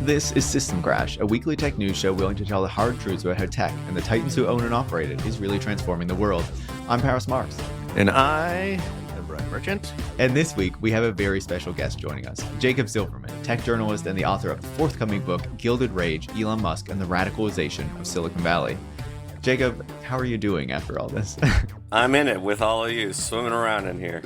This is System Crash, a weekly tech news show willing to tell the hard truths about how tech and the titans who own and operate it is really transforming the world. I'm Paris Marks. And I am Brian Merchant. And this week, we have a very special guest joining us, Jacob Silverman, tech journalist and the author of the forthcoming book, Gilded Rage, Elon Musk and the Radicalization of Silicon Valley. Jacob, how are you doing after all this? I'm in it with all of you, swimming around in here.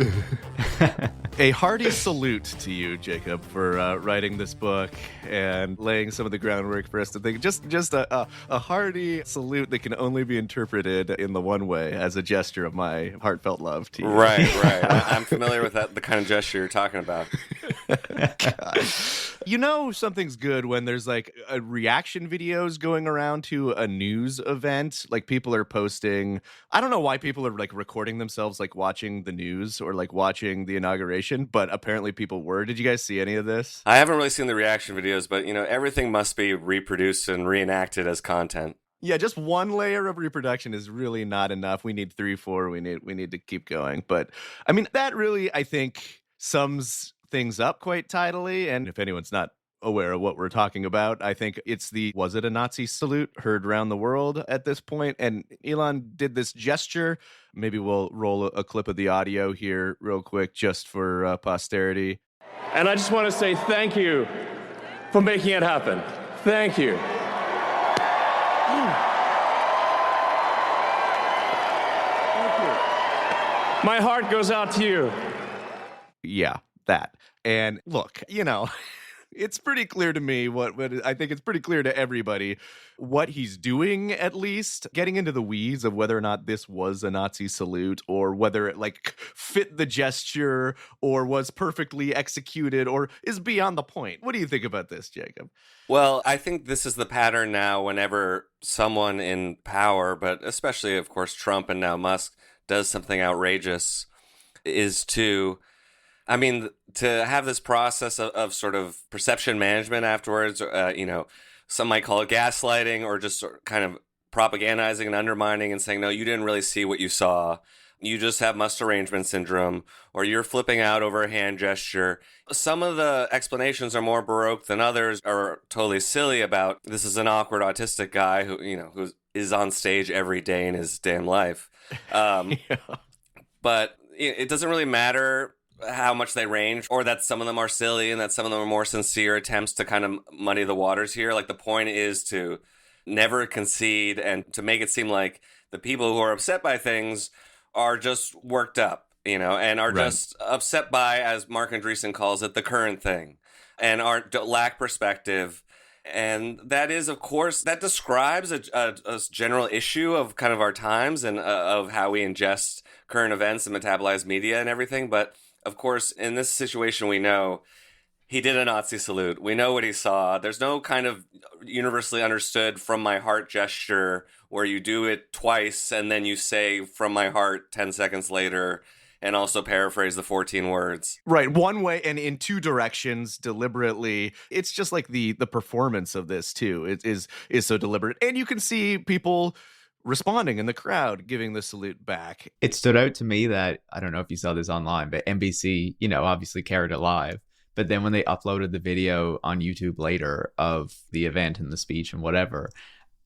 A hearty salute to you, Jacob, for writing this book and laying some of the groundwork for us to think. Just a hearty salute that can only be interpreted in the one way, as a gesture of my heartfelt love to you. Right. I'm familiar with that, the kind of gesture you're talking about. You know something's good when there's like a reaction videos going around to a news event. Like people are posting, I don't know why people are like recording themselves like watching the news or like watching the inauguration, but apparently people were. Did you guys see any of this? I haven't really seen the reaction videos, but you know, everything must be reproduced and reenacted as content. Yeah, just one layer of reproduction is really not enough. We need 3, 4. We need to keep going. But I mean, that really, I think, sums things up quite tidily. And if anyone's not aware of what we're talking about, I think it's the "was it a Nazi salute" heard around the world at this point. And Elon did this gesture. Maybe we'll roll a clip of the audio here real quick just for posterity. And I just want to say thank you for making it happen. Thank you. My heart goes out to you. Yeah, that. And look, you know, it's pretty clear to me what I think it's pretty clear to everybody what he's doing, at least. Getting into the weeds of whether or not this was a Nazi salute or whether it like fit the gesture or was perfectly executed or is beyond the point. What do you think about this, Jacob? Well, I think this is the pattern now whenever someone in power, but especially, of course, Trump and now Musk, does something outrageous, is to have this process of sort of perception management afterwards. Some might call it gaslighting or just sort of kind of propagandizing and undermining and saying, no, you didn't really see what you saw. You just have must arrangement syndrome, or you're flipping out over a hand gesture. Some of the explanations are more Baroque than others, are totally silly about this is an awkward autistic guy who is on stage every day in his damn life. Yeah. But it doesn't really matter how much they range, or that some of them are silly and that some of them are more sincere attempts to kind of muddy the waters here. Like, the point is to never concede and to make it seem like the people who are upset by things are just worked up, and are just upset by, as Mark Andreessen calls it, the current thing, and lack perspective. And that is, of course, that describes a general issue of kind of our times and of how we ingest current events and metabolize media and everything. But of course, in this situation, we know he did a Nazi salute. We know what he saw. There's no kind of universally understood from my heart gesture where you do it twice and then you say from my heart 10 seconds later and also paraphrase the 14 words. Right. One way and in two directions deliberately. It's just like the performance of this, too, is so deliberate. And you can see people responding in the crowd, giving the salute back. It stood out to me that, I don't know if you saw this online, but NBC, obviously carried it live. But then when they uploaded the video on YouTube later of the event and the speech and whatever,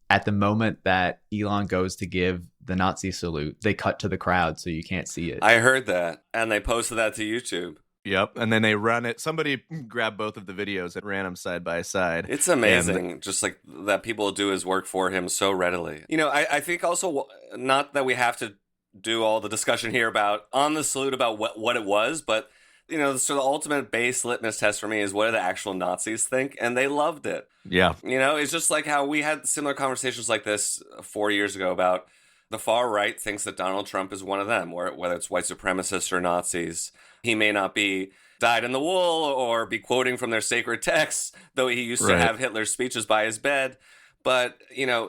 at the moment that Elon goes to give the Nazi salute, they cut to the crowd so you can't see it. I heard that. And they posted that to YouTube. Yep. And then they run it. Somebody grabbed both of the videos and ran them side by side. It's amazing just like that people do his work for him so readily. I think also, not that we have to do all the discussion here on the salute about what it was, but so the ultimate base litmus test for me is, what do the actual Nazis think? And they loved it. Yeah. It's just like how we had similar conversations like this 4 years ago about the far right thinks that Donald Trump is one of them, whether it's white supremacists or Nazis. He may not be dyed in the wool or be quoting from their sacred texts, though he used to have Hitler's speeches by his bed. But,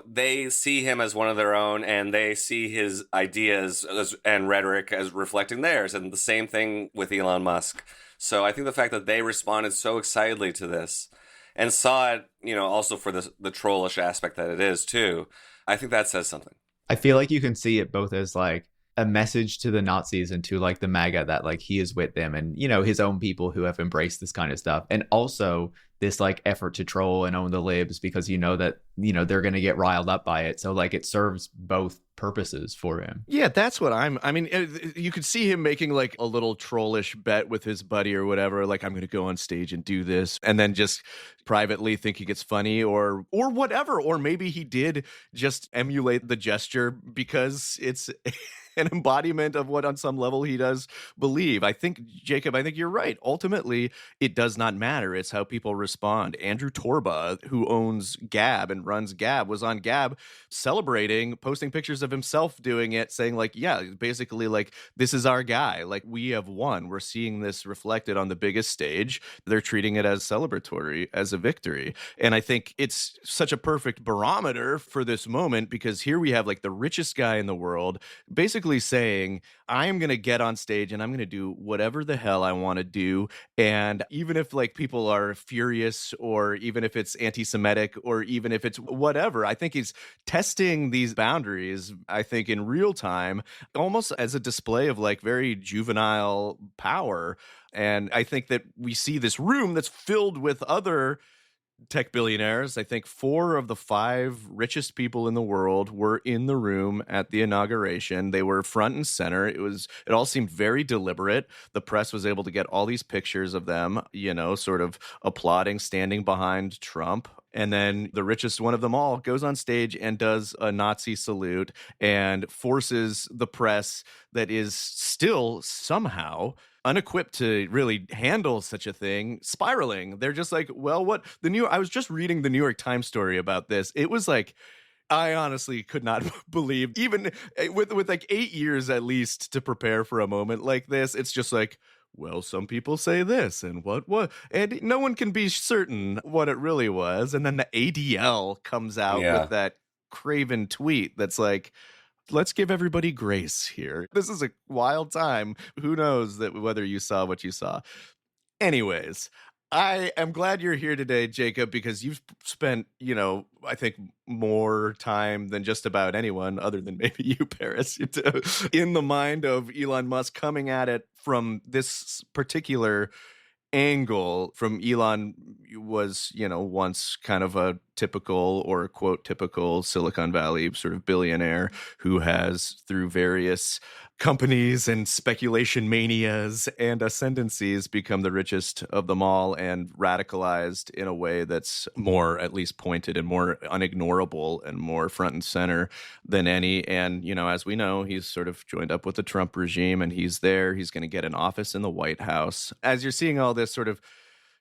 they see him as one of their own, and they see his ideas and rhetoric as reflecting theirs. And the same thing with Elon Musk. So I think the fact that they responded so excitedly to this and saw it, also for the trollish aspect that it is, too, I think that says something. I feel like you can see it both as like a message to the Nazis and to like the MAGA that like he is with them and, his own people who have embraced this kind of stuff. And also this like effort to troll and own the libs because you know that, you know, they're going to get riled up by it. So like it serves both purposes for him. Yeah, that's what I mean, you could see him making like a little trollish bet with his buddy or whatever, like, I'm going to go on stage and do this, and then just privately thinking it's funny or whatever. Or maybe he did just emulate the gesture because it's an embodiment of what on some level he does believe. I think, Jacob, I think you're right. Ultimately, it does not matter. It's how people respond. Andrew Torba, who owns Gab and runs Gab, was on Gab celebrating, posting pictures of himself doing it, saying like, yeah, basically like, this is our guy. Like, we have won. We're seeing this reflected on the biggest stage. They're treating it as celebratory, as a victory. And I think it's such a perfect barometer for this moment, because here we have like the richest guy in the world basically saying, I am going to get on stage and I'm going to do whatever the hell I want to do. And even if like people are furious, or even if it's anti-Semitic, or even if it's whatever, I think he's testing these boundaries, I think in real time, almost as a display of like very juvenile power. And I think that we see this room that's filled with other tech billionaires. I think 4 of the 5 richest people in the world were in the room at the inauguration. They were front and center. It all seemed very deliberate. The press was able to get all these pictures of them, you know, sort of applauding, standing behind Trump. And then the richest one of them all goes on stage and does a Nazi salute and forces the press that is still somehow unequipped to really handle such a thing spiraling. They're just like, well, what I was just reading the New York Times story about this. It was like, I honestly could not believe, even with like 8 years at least to prepare for a moment like this. It's just like, well, some people say this and what, and no one can be certain what it really was. And then the ADL comes out with that craven tweet that's like, let's give everybody grace here. This is a wild time. Who knows that whether you saw what you saw. Anyways, I am glad you're here today, Jacob, because you've spent, you know, I think more time than just about anyone other than maybe you, Paris, in the mind of Elon Musk, coming at it from this particular angle. From Elon was, you know, once kind of a typical, or quote typical, Silicon Valley sort of billionaire who has, through various companies and speculation manias and ascendancies, become the richest of them all, and radicalized in a way that's more at least pointed and more unignorable and more front and center than any. And, you know, as we know, he's sort of joined up with the Trump regime, and he's going to get an office in the White House. As you're seeing all this sort of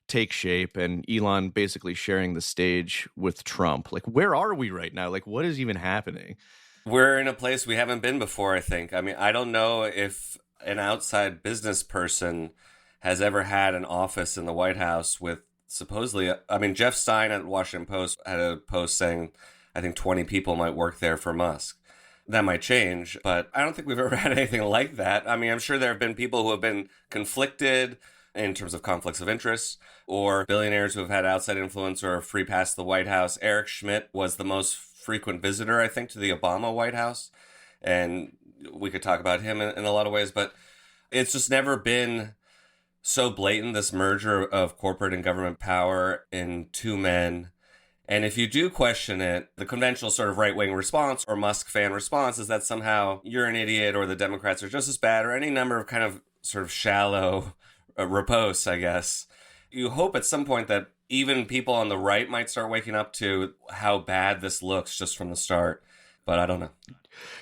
take shape and Elon basically sharing the stage with Trump, like, where are we right now? Like, what is even happening? We're in a place we haven't been before, I think. I mean, I don't know if an outside business person has ever had an office in the White House with supposedly, I mean, Jeff Stein at Washington Post had a post saying, I think 20 people might work there for Musk. That might change, but I don't think we've ever had anything like that. I mean, I'm sure there have been people who have been conflicted in terms of conflicts of interest, or billionaires who have had outside influence or a free pass to the White House. Eric Schmidt was the most frequent visitor, I think, to the Obama White House. And we could talk about him in a lot of ways, but it's just never been so blatant, this merger of corporate and government power in 2 men. And if you do question it, the conventional sort of right-wing response or Musk fan response is that somehow you're an idiot, or the Democrats are just as bad, or any number of kind of sort of shallow riposte, I guess. You hope at some point that even people on the right might start waking up to how bad this looks just from the start. But I don't know.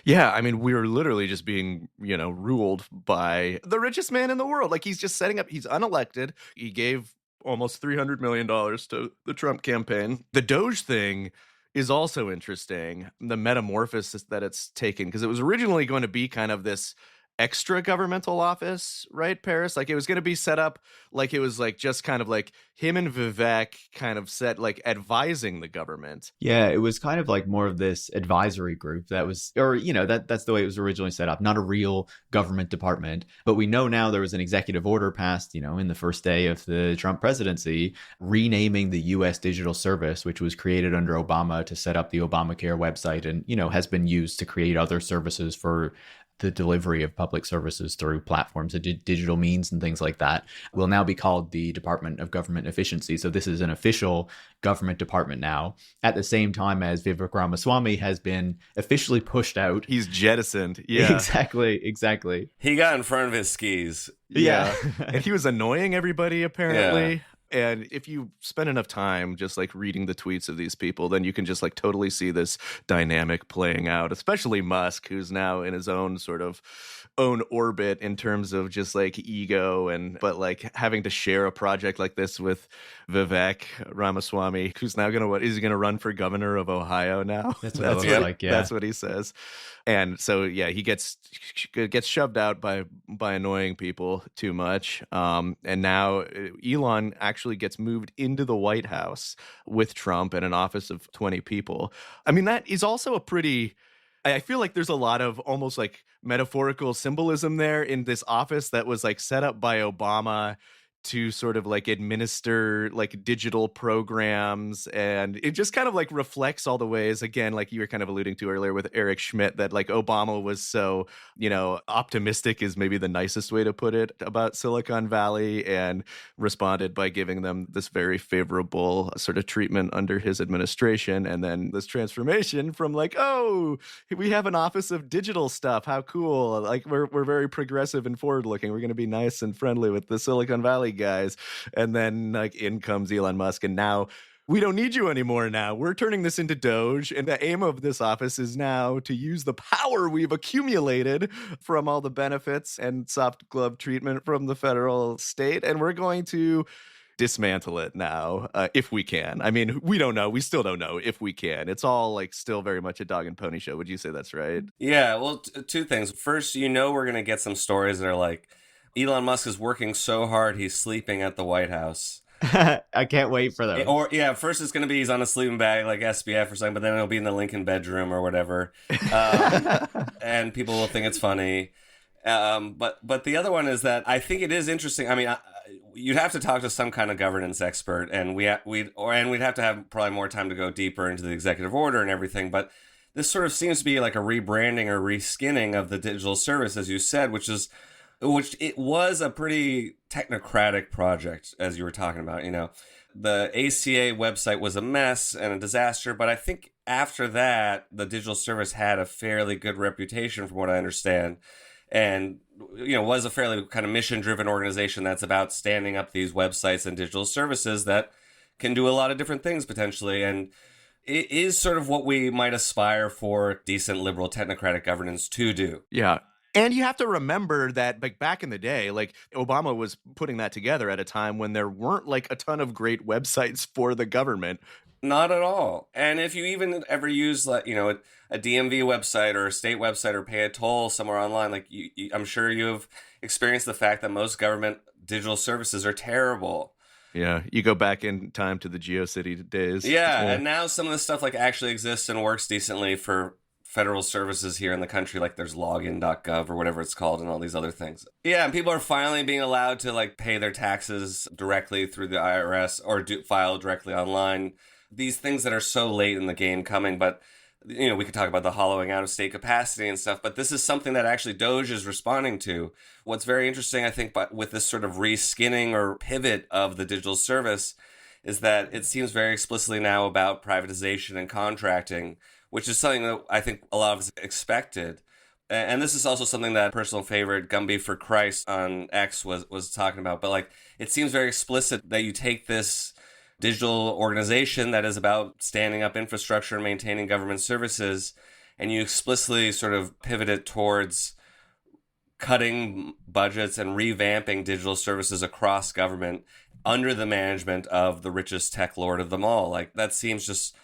Yeah, I mean, we're literally just being, you know, ruled by the richest man in the world. Like, he's just setting up, he's unelected. He gave almost $300 million to the Trump campaign. The Doge thing is also interesting, the metamorphosis that it's taken, because it was originally going to be kind of this extra governmental office, right, Paris? Like, it was going to be set up like it was like just kind of like him and Vivek kind of set like advising the government. Yeah, it was kind of like more of this advisory group that was, or, you know, that's the way it was originally set up, not a real government department. But we know now there was an executive order passed, you know, in the first day of the Trump presidency, renaming the U.S. Digital Service, which was created under Obama to set up the Obamacare website and, you know, has been used to create other services for the delivery of public services through platforms and digital means and things like that will now be called the Department of Government Efficiency. So this is an official government department now, at the same time as Vivek Ramaswamy has been officially pushed out. He's jettisoned. Yeah. Exactly. He got in front of his skis. Yeah. And he was annoying everybody, apparently. Yeah. And if you spend enough time just like reading the tweets of these people, then you can just like totally see this dynamic playing out, especially Musk, who's now in his own sort of own orbit in terms of just like ego but like having to share a project like this with Vivek Ramaswamy, who's now is he going to run for governor of Ohio now? That's what it looks like. Yeah. That's what he says. And so, yeah, he gets shoved out by annoying people too much. And now Elon actually gets moved into the White House with Trump and an office of 20 people. I mean, that is also I feel like there's a lot of almost like metaphorical symbolism there in this office that was like set up by Obama to sort of like administer like digital programs. And it just kind of like reflects all the ways, again, like you were kind of alluding to earlier with Eric Schmidt, that like Obama was so, optimistic is maybe the nicest way to put it about Silicon Valley, and responded by giving them this very favorable sort of treatment under his administration. And then this transformation from like, oh, we have an office of digital stuff. How cool. Like we're very progressive and forward looking. We're going to be nice and friendly with the Silicon Valley guys. And then like in comes Elon Musk, and now we don't need you anymore. Now we're turning this into Doge, and the aim of this office is now to use the power we've accumulated from all the benefits and soft glove treatment from the federal state, and we're going to dismantle it now, if we can. I mean, we don't know. We still don't know if we can. It's all like still very much a dog and pony show. Would you say that's right? Yeah, well, two things. First, we're going to get some stories that are like, Elon Musk is working so hard, he's sleeping at the White House. I can't wait for those. Or, first it's going to be he's on a sleeping bag like SBF or something, but then he'll be in the Lincoln bedroom or whatever. And people will think it's funny. But the other one is that I think it is interesting. I mean, you'd have to talk to some kind of governance expert, and we'd have to have probably more time to go deeper into the executive order and everything. But this sort of seems to be like a rebranding or reskinning of the digital service, as you said, which it was a pretty technocratic project, as you were talking about. The ACA website was a mess and a disaster, but I think after that, the digital service had a fairly good reputation, from what I understand, and was a fairly kind of mission-driven organization that's about standing up these websites and digital services that can do a lot of different things potentially, and it is sort of what we might aspire for decent liberal technocratic governance to do. Yeah. And you have to remember that like back in the day, like Obama was putting that together at a time when there weren't like a ton of great websites for the government. Not at all. And if you even ever use like, a DMV website or a state website or pay a toll somewhere online, like I'm sure you've experienced the fact that most government digital services are terrible. Yeah, you go back in time to the GeoCity days. Yeah, and now some of the stuff like actually exists and works decently for federal services here in the country, like there's login.gov or whatever it's called and all these other things. Yeah, and people are finally being allowed to like pay their taxes directly through the IRS or file directly online. These things that are so late in the game coming, but we could talk about the hollowing out of state capacity and stuff, but this is something that actually Doge is responding to. What's very interesting, I think, but with this sort of reskinning or pivot of the digital service is that it seems very explicitly now about privatization and contracting, which is something that I think a lot of us expected. And this is also something that personal favorite Gumby for Christ on X was talking about. But like, it seems very explicit that you take this digital organization that is about standing up infrastructure and maintaining government services, and you explicitly sort of pivot it towards cutting budgets and revamping digital services across government under the management of the richest tech lord of them all. Like, that seems just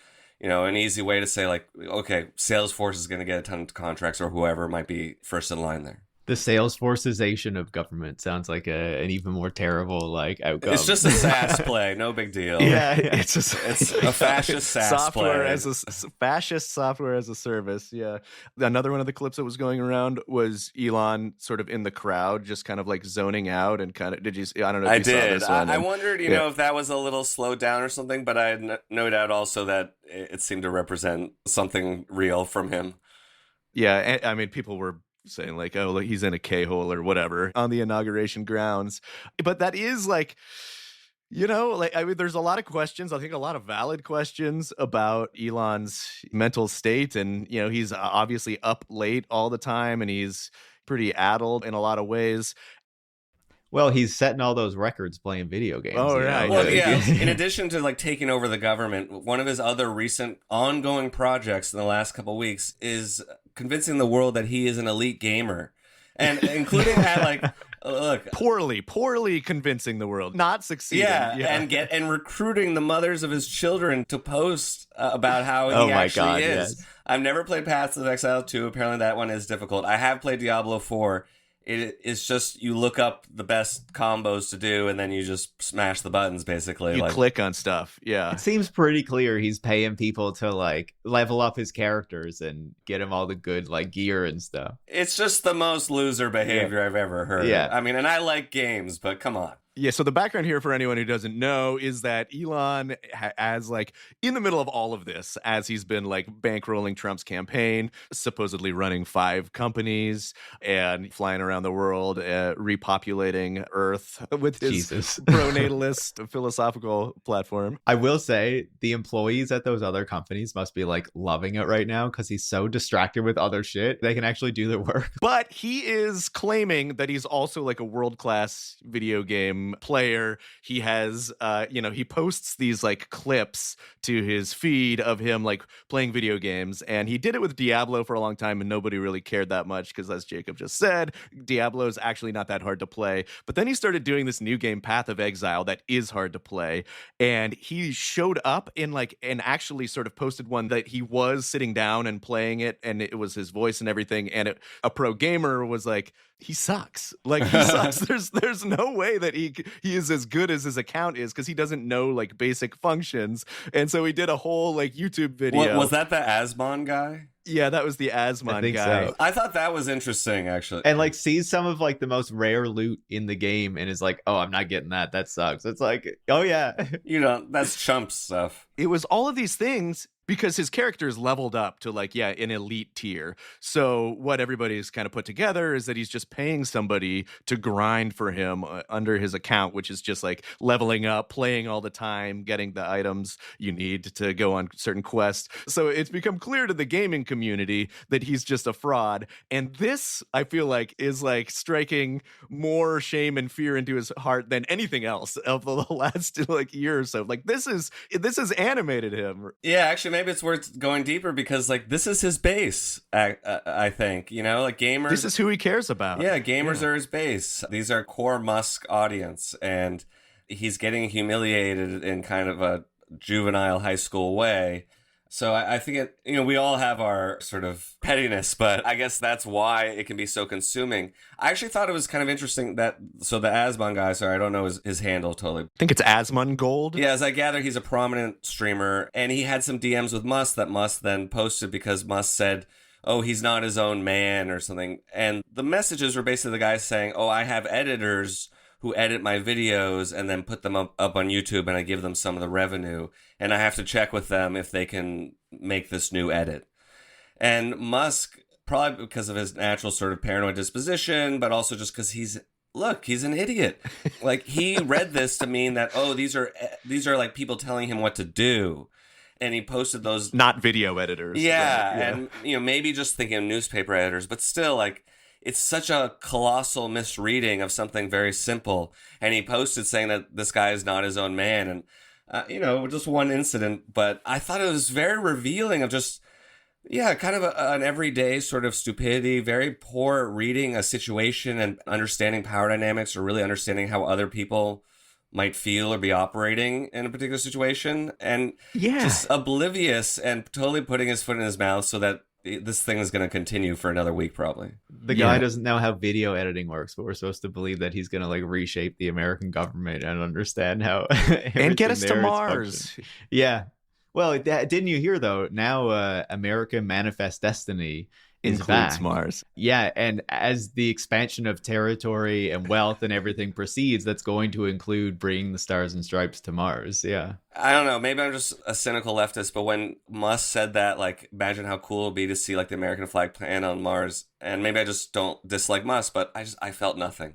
an easy way to say, like, okay, Salesforce is going to get a ton of contracts, or whoever might be first in line there. The Salesforceization of government sounds like an even more terrible outcome. It's just a SaaS play, no big deal. Yeah, it's a fascist SaaS software play. as a fascist software as a service. Yeah, another one of the clips that was going around was Elon sort of in the crowd, just kind of like zoning out and kind of. Did you? I don't know. If you saw this one. I wondered, if that was a little slowed down or something, but I had no doubt also that it seemed to represent something real from him. Yeah, I mean, people were saying like, oh, like he's in a K-hole or whatever on the inauguration grounds. But that is like, like, I mean, there's a lot of questions, I think a lot of valid questions about Elon's mental state. And, he's obviously up late all the time and he's pretty addled in a lot of ways. Well, he's setting all those records playing video games. Oh, right. Well, yeah. In addition to like taking over the government, one of his other recent ongoing projects in the last couple of weeks is convincing the world that he is an elite gamer, and including at like, look, poorly convincing the world, not succeeding. Yeah. And recruiting the mothers of his children to post about how he actually is. Yes. I've never played Paths of Exile 2. Apparently that one is difficult. I have played Diablo 4. It's just you look up the best combos to do and then you just smash the buttons, basically. You click on stuff. Yeah. It seems pretty clear he's paying people to like level up his characters and get him all the good like gear and stuff. It's just the most loser behavior I've ever heard. Yeah. I mean, and I like games, but come on. Yeah, so the background here for anyone who doesn't know is that Elon, as like in the middle of all of this, as he's been like bankrolling Trump's campaign, supposedly running 5 companies and flying around the world, repopulating Earth with his pro-natalist philosophical platform. I will say the employees at those other companies must be like loving it right now because he's so distracted with other shit. They can actually do their work. But he is claiming that he's also like a world-class video game player. He has he posts these like clips to his feed of him like playing video games, and he did it with Diablo for a long time and nobody really cared that much because, as Jacob just said, Diablo is actually not that hard to play. But then he started doing this new game, Path of Exile, that is hard to play, and he showed up in like and actually sort of posted one that he was sitting down and playing it, and it was his voice and everything, and a pro gamer was like, he sucks. Like, he sucks. There's no way that he is as good as his account is because he doesn't know like basic functions. And so he did a whole like YouTube video. Was that the Asmon guy? Yeah, that was the Asmon guy. So. I thought that was interesting, actually. And like sees some of like the most rare loot in the game and is like, oh, I'm not getting that. That sucks. It's like, oh yeah. That's chump stuff. It was all of these things because his character is leveled up to like, an elite tier. So what everybody's kind of put together is that he's just paying somebody to grind for him under his account, which is just like leveling up, playing all the time, getting the items you need to go on certain quests. So it's become clear to the gaming community that he's just a fraud. And this, I feel like, is like striking more shame and fear into his heart than anything else of the last like year or so. Like this has animated him. Yeah, actually, maybe it's worth going deeper because like this is his base. I think like gamers. This is who he cares about. Yeah, gamers are his base. These are core Musk audience, and he's getting humiliated in kind of a juvenile high school way. So I think we all have our sort of pettiness, but I guess that's why it can be so consuming. I actually thought it was kind of interesting the Asmon guy, sorry, I don't know his handle totally. I think it's Asmon Gold. Yeah, as I gather, he's a prominent streamer, and he had some DMs with Musk that Musk then posted because Musk said, oh, he's not his own man or something. And the messages were basically the guy saying, oh, I have editors who edit my videos and then put them up on YouTube, and I give them some of the revenue, and I have to check with them if they can make this new edit. And Musk, probably because of his natural sort of paranoid disposition, but also just because he's an idiot. Like, he read this to mean that, oh, these are like people telling him what to do. And he posted those. Not video editors. Yeah. And, maybe just thinking of newspaper editors, but still, like, it's such a colossal misreading of something very simple. And he posted saying that this guy is not his own man. And, just one incident. But I thought it was very revealing of just, kind of an everyday sort of stupidity, very poor reading a situation and understanding power dynamics or really understanding how other people might feel or be operating in a particular situation. And just oblivious and totally putting his foot in his mouth so that this thing is going to continue for another week, probably. The guy doesn't know how video editing works, but we're supposed to believe that he's going to like reshape the American government and understand how and get us to Mars. Yeah. Well, didn't you hear though? Now, American Manifest Destiny includes back. Mars. Yeah, and as the expansion of territory and wealth and everything proceeds, that's going to include bringing the Stars and Stripes to Mars. Yeah. I don't know. Maybe I'm just a cynical leftist, but when Musk said that, like, imagine how cool it'd be to see like the American flag plant on Mars. And maybe I just don't dislike Musk, but I felt nothing.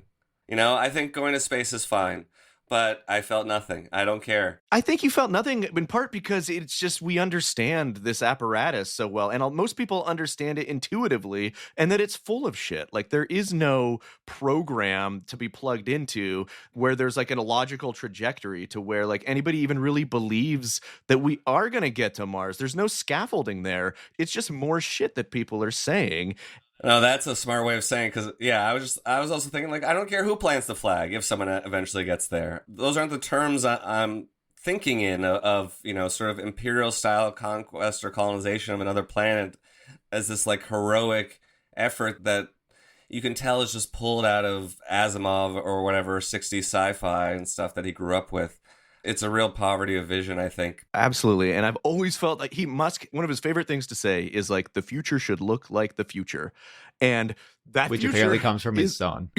I think going to space is fine, but I felt nothing. I don't care. I think you felt nothing in part because it's just we understand this apparatus so well, and most people understand it intuitively, and that it's full of shit. Like, there is no program to be plugged into where there's like a logical trajectory to where like anybody even really believes that we are going to get to Mars. There's no scaffolding there. It's just more shit that people are saying. No, that's a smart way of saying, because I was also thinking, like, I don't care who plants the flag if someone eventually gets there. Those aren't the terms I'm thinking in of sort of imperial style conquest or colonization of another planet as this like heroic effort that you can tell is just pulled out of Asimov or whatever 60s sci-fi and stuff that he grew up with. It's a real poverty of vision, I think. Absolutely. And I've always felt like Musk, one of his favorite things to say is like, the future should look like the future. And that Which future apparently comes from his son.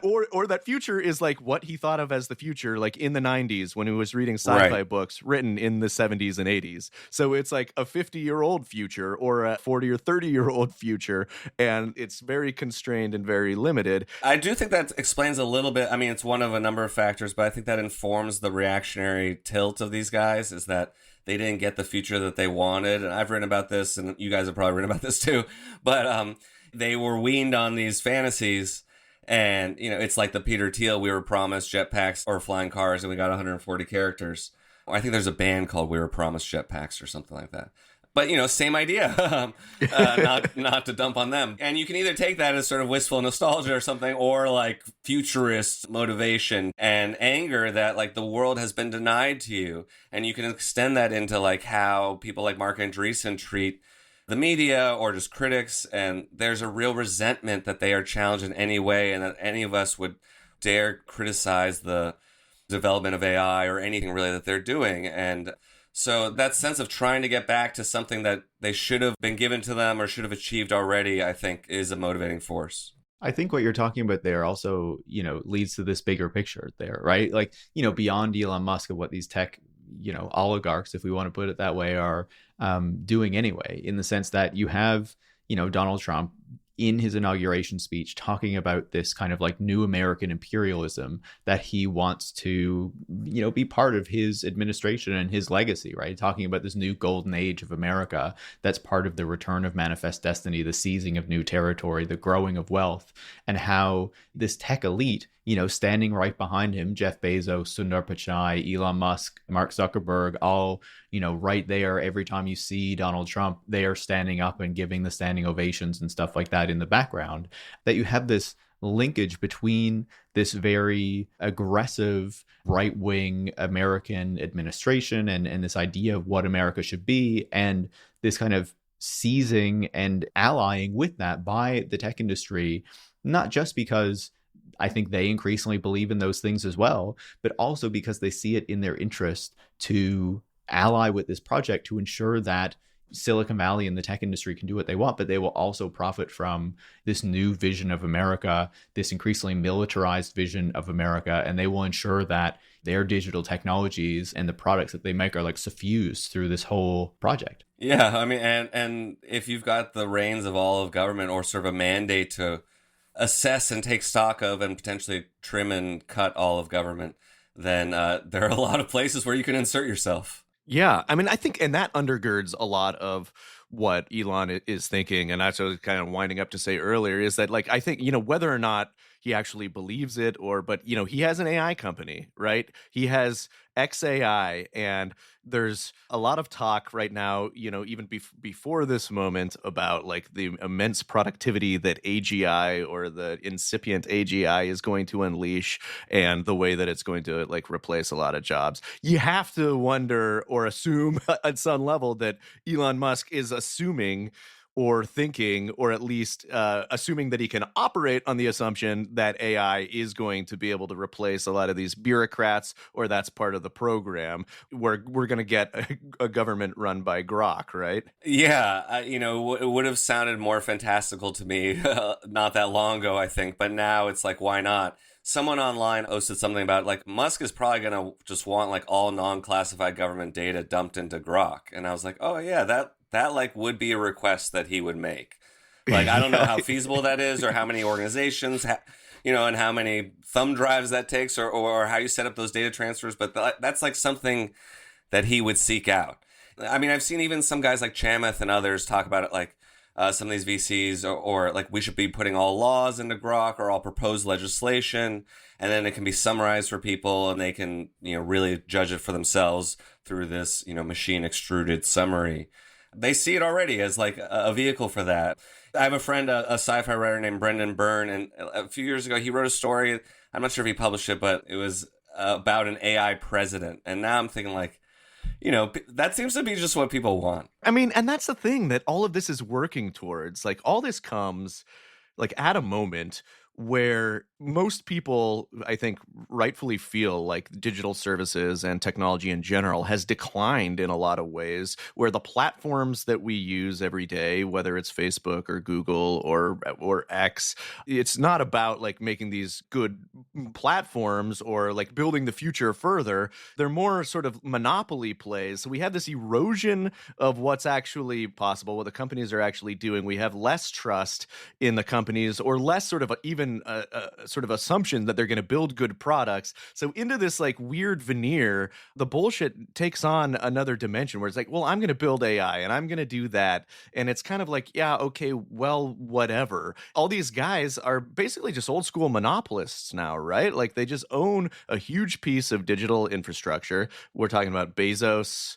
or that future is like what he thought of as the future, like in the 90s when he was reading sci-fi books written in the 70s and 80s. So it's like a 50-year-old future or a 40 or 30-year-old future. And it's very constrained and very limited. I do think that explains a little bit. I mean, it's one of a number of factors, but I think that informs the reactionary tilt of these guys, is that they didn't get the future that they wanted. And I've written about this, and you guys have probably written about this too. But they were weaned on these fantasies, and it's like the Peter Thiel, we were promised jetpacks or flying cars, and we got 140 characters. I think there's a band called We Were Promised Jetpacks or something like that. But same idea. Not to dump on them. And you can either take that as sort of wistful nostalgia or something, or like futurist motivation and anger that like the world has been denied to you, and you can extend that into like how people like Mark Andreessen treat the media or just critics, and there's a real resentment that they are challenged in any way, and that any of us would dare criticize the development of AI or anything really that they're doing. And so that sense of trying to get back to something that they should have been given to them or should have achieved already, I think, is a motivating force. I think what you're talking about there also, leads to this bigger picture there, right? Like, beyond Elon Musk and what these tech, oligarchs, if we want to put it that way, are doing anyway, in the sense that you have, Donald Trump in his inauguration speech talking about this kind of like new American imperialism that he wants to, be part of his administration and his legacy, right? Talking about this new golden age of America that's part of the return of manifest destiny, the seizing of new territory, the growing of wealth, and how this tech elite, standing right behind him, Jeff Bezos, Sundar Pichai, Elon Musk, Mark Zuckerberg, all, right there. Every time you see Donald Trump, they are standing up and giving the standing ovations and stuff like that in the background, that you have this linkage between this very aggressive right-wing American administration and this idea of what America should be, and this kind of seizing and allying with that by the tech industry, not just because I think they increasingly believe in those things as well, but also because they see it in their interest to ally with this project to ensure that Silicon Valley and the tech industry can do what they want, but they will also profit from this new vision of America, this increasingly militarized vision of America, and they will ensure that their digital technologies and the products that they make are like suffused through this whole project. Yeah, I mean, and if you've got the reins of all of government, or sort of a mandate to assess and take stock of and potentially trim and cut all of government, then there are a lot of places where you can insert yourself. Yeah, I mean, I think, and that undergirds a lot of what Elon is thinking, and that's what I was kind of winding up to say earlier, is that, like, I think, whether or not he actually believes it, but, he has an AI company, right? He has XAI, and there's a lot of talk right now, even before this moment, about like the immense productivity that AGI, or the incipient AGI, is going to unleash, and the way that it's going to like replace a lot of jobs. You have to wonder or assume at some level that Elon Musk is assuming or thinking, or at least assuming that he can operate on the assumption that AI is going to be able to replace a lot of these bureaucrats, or that's part of the program. We're going to get a government run by Grok, right? Yeah, it would have sounded more fantastical to me not that long ago, I think. But now it's like, why not? Someone online posted something about like Musk is probably going to just want like all non-classified government data dumped into Grok. And I was like, oh yeah, that like would be a request that he would make. Like, I don't know how feasible that is, or how many organizations, and how many thumb drives that takes, or how you set up those data transfers. But that's like something that he would seek out. I mean, I've seen even some guys like Chamath and others talk about it, like some of these VCs, or like we should be putting all laws into Grok or all proposed legislation, and then it can be summarized for people, and they can really judge it for themselves through this machine extruded summary. They see it already as like a vehicle for that. I have a friend, a sci-fi writer named Brendan Byrne, and a few years ago he wrote a story. I'm not sure if he published it, but it was about an AI president. And now I'm thinking like, that seems to be just what people want. I mean, and that's the thing that all of this is working towards. Like, all this comes like at a moment where most people, I think, rightfully feel like digital services and technology in general has declined in a lot of ways, where the platforms that we use every day, whether it's Facebook or Google or X, it's not about like making these good platforms or like building the future further. They're more sort of monopoly plays. So we have this erosion of what's actually possible, what the companies are actually doing. We have less trust in the companies, or less sort of even sort of assumption that they're going to build good products. So into this like weird veneer, the bullshit takes on another dimension where it's like, well, I'm going to build AI and I'm going to do that. And it's kind of like, yeah, okay, well, whatever. All these guys are basically just old school monopolists now, right? Like, they just own a huge piece of digital infrastructure. We're talking about Bezos,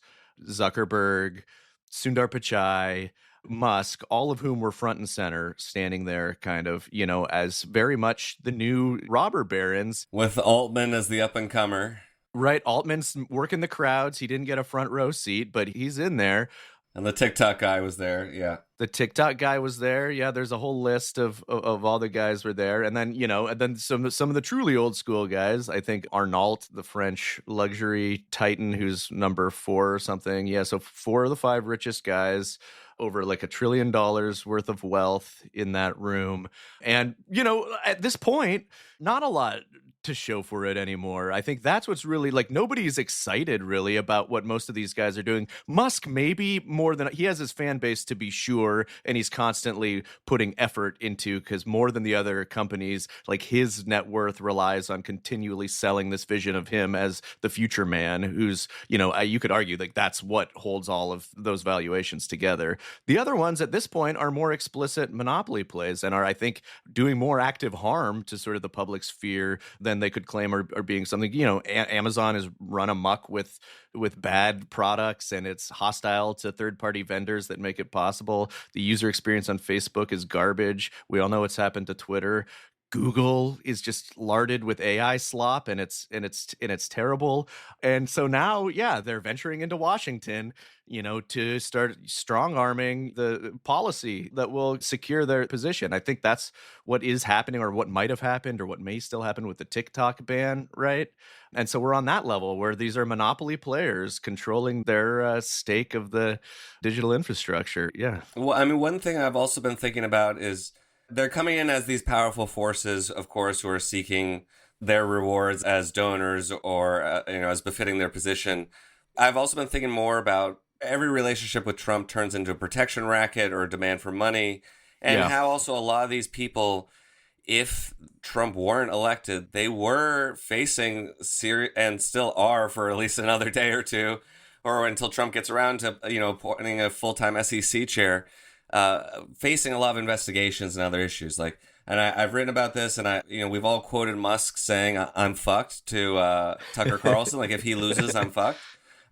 Zuckerberg, Sundar Pichai, Musk, all of whom were front and center, standing there kind of, as very much the new robber barons. With Altman as the up-and-comer. Right, Altman's working the crowds. He didn't get a front row seat, but he's in there. And the TikTok guy was there, yeah. The TikTok guy was there. Yeah, there's a whole list of all the guys were there. And then, and then some of the truly old school guys. I think Arnault, the French luxury titan, who's number 4 or something. Yeah, so 4 of the 5 richest guys, over like $1 trillion worth of wealth in that room. And, at this point, not a lot to show for it anymore. I think that's what's really like, nobody's excited really about what most of these guys are doing. Musk, maybe more than he has his fan base, to be sure, and he's constantly putting effort into, because more than the other companies, like, his net worth relies on continually selling this vision of him as the future man, who's, you could argue like that's what holds all of those valuations together. The other ones at this point are more explicit monopoly plays, and are, I think, doing more active harm to sort of the public sphere than they could claim are being something. Amazon is run amok with bad products, and it's hostile to third-party vendors that make it possible. The user experience on Facebook is garbage. We all know what's happened to Twitter. Google is just larded with AI slop, and it's terrible. And so now, yeah, they're venturing into Washington, to start strong-arming the policy that will secure their position. I think that's what is happening, or what might have happened, or what may still happen with the TikTok ban, right? And so we're on that level where these are monopoly players controlling their stake of the digital infrastructure. Yeah. Well, I mean, one thing I've also been thinking about is they're coming in as these powerful forces, of course, who are seeking their rewards as donors, or as befitting their position. I've also been thinking more about every relationship with Trump turns into a protection racket or a demand for money, and how also a lot of these people, if Trump weren't elected, they were facing and still are for at least another day or two, or until Trump gets around to appointing a full-time SEC chair. Facing a lot of investigations and other issues. And I've written about this, and we've all quoted Musk saying, "I'm fucked" to Tucker Carlson. Like, if he loses, I'm fucked.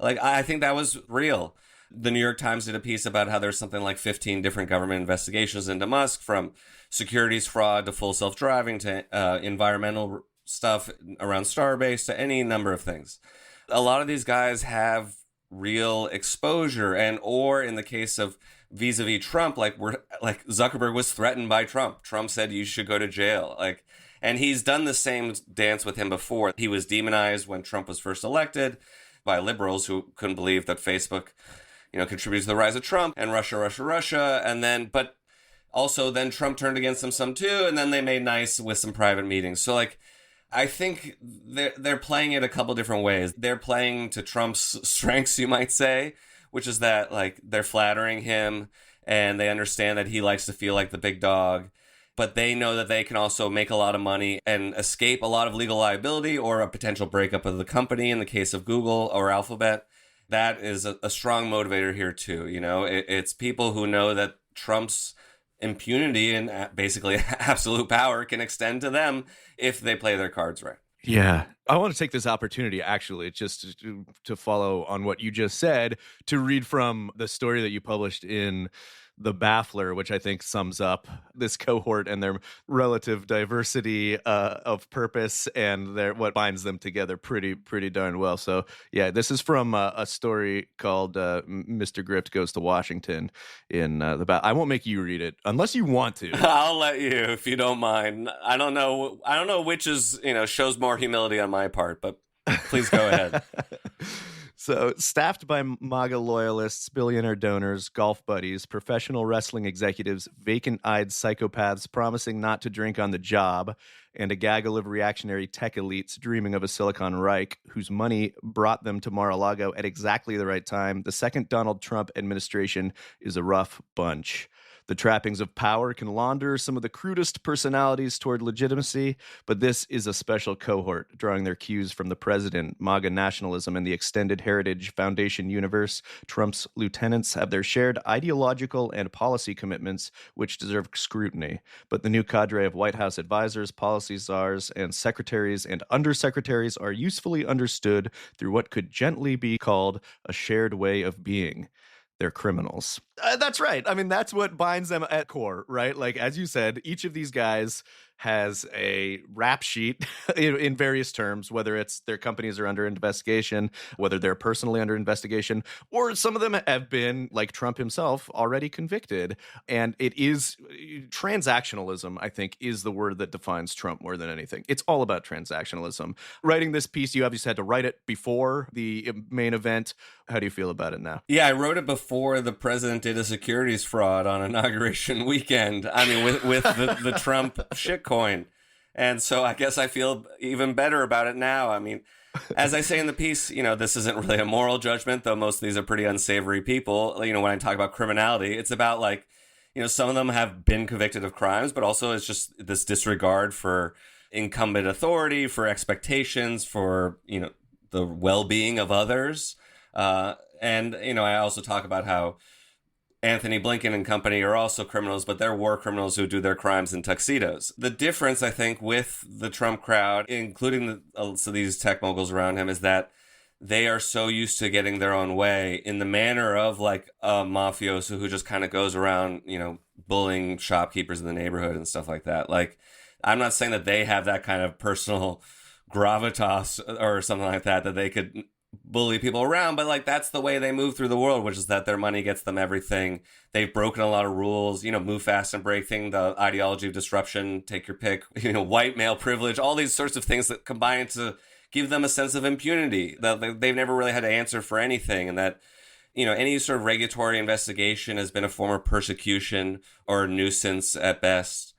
Like, I think that was real. The New York Times did a piece about how there's something like 15 different government investigations into Musk, from securities fraud to full self-driving to environmental stuff around Starbase to any number of things. A lot of these guys have real exposure. And or in the case of vis-a-vis Trump, like Zuckerberg was threatened by Trump. Trump said you should go to jail. And he's done the same dance with him before. He was demonized when Trump was first elected by liberals who couldn't believe that Facebook, contributed to the rise of Trump, and Russia. But also then Trump turned against them some too. And then they made nice with some private meetings. So I think they're playing it a couple different ways. They're playing to Trump's strengths, you might say, which is that they're flattering him and they understand that he likes to feel like the big dog, but they know that they can also make a lot of money and escape a lot of legal liability or a potential breakup of the company in the case of Google or Alphabet. That is a strong motivator here too. It's people who know that Trump's impunity and basically absolute power can extend to them if they play their cards right. Yeah. I want to take this opportunity, actually, just to follow on what you just said, to read from the story that you published in The Baffler, which I think sums up this cohort and their relative diversity of purpose and what binds them together pretty darn well. So, yeah, this is from a story called Mr. Grift Goes to Washington in The Baffler. I won't make you read it unless you want to. I'll let you if you don't mind. I don't know which is, shows more humility on my part, but please go ahead. So, staffed by MAGA loyalists, billionaire donors, golf buddies, professional wrestling executives, vacant-eyed psychopaths promising not to drink on the job, and a gaggle of reactionary tech elites dreaming of a Silicon Reich whose money brought them to Mar-a-Lago at exactly the right time, the second Donald Trump administration is a rough bunch. The trappings of power can launder some of the crudest personalities toward legitimacy, but this is a special cohort, drawing their cues from the president, MAGA nationalism, and the extended Heritage Foundation universe. Trump's lieutenants have their shared ideological and policy commitments, which deserve scrutiny. But the new cadre of White House advisors, policy czars, and secretaries and undersecretaries are usefully understood through what could gently be called a shared way of being. They're criminals. That's right. I mean, that's what binds them at core, right? As you said, each of these guys has a rap sheet in various terms, whether it's their companies are under investigation, whether they're personally under investigation, or some of them have been, like Trump himself, already convicted. And it is transactionalism, I think, is the word that defines Trump more than anything. It's all about transactionalism. Writing this piece, you obviously had to write it before the main event. How do you feel about it now? Yeah, I wrote it before the president did a securities fraud on inauguration weekend. I mean, with the Trump shitcoin. And so I guess I feel even better about it now. I mean, as I say in the piece, this isn't really a moral judgment, though most of these are pretty unsavory people. When I talk about criminality, it's about some of them have been convicted of crimes, but also it's just this disregard for incumbent authority, for expectations, for, the well-being of others. And I also talk about how Anthony Blinken and company are also criminals, but they're war criminals who do their crimes in tuxedos. The difference, I think, with the Trump crowd, including these tech moguls around him, is that they are so used to getting their own way in the manner of a mafioso who just kind of goes around, bullying shopkeepers in the neighborhood and stuff like that. I'm not saying that they have that kind of personal gravitas or something like that they could bully people around, but that's the way they move through the world, which is that their money gets them everything. They've broken a lot of rules, move fast and break thing, the ideology of disruption, take your pick, white male privilege, all these sorts of things that combine to give them a sense of impunity, that they've never really had to answer for anything, and that any sort of regulatory investigation has been a form of persecution or nuisance at best.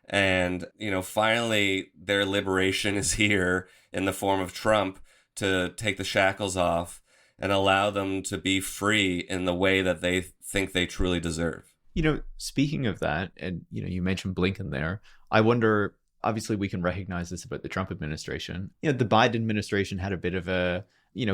And finally their liberation is here in the form of Trump, to take the shackles off and allow them to be free in the way that they think they truly deserve. Speaking of that, and, you mentioned Blinken there, I wonder, obviously we can recognize this about the Trump administration. The Biden administration had a bit of a,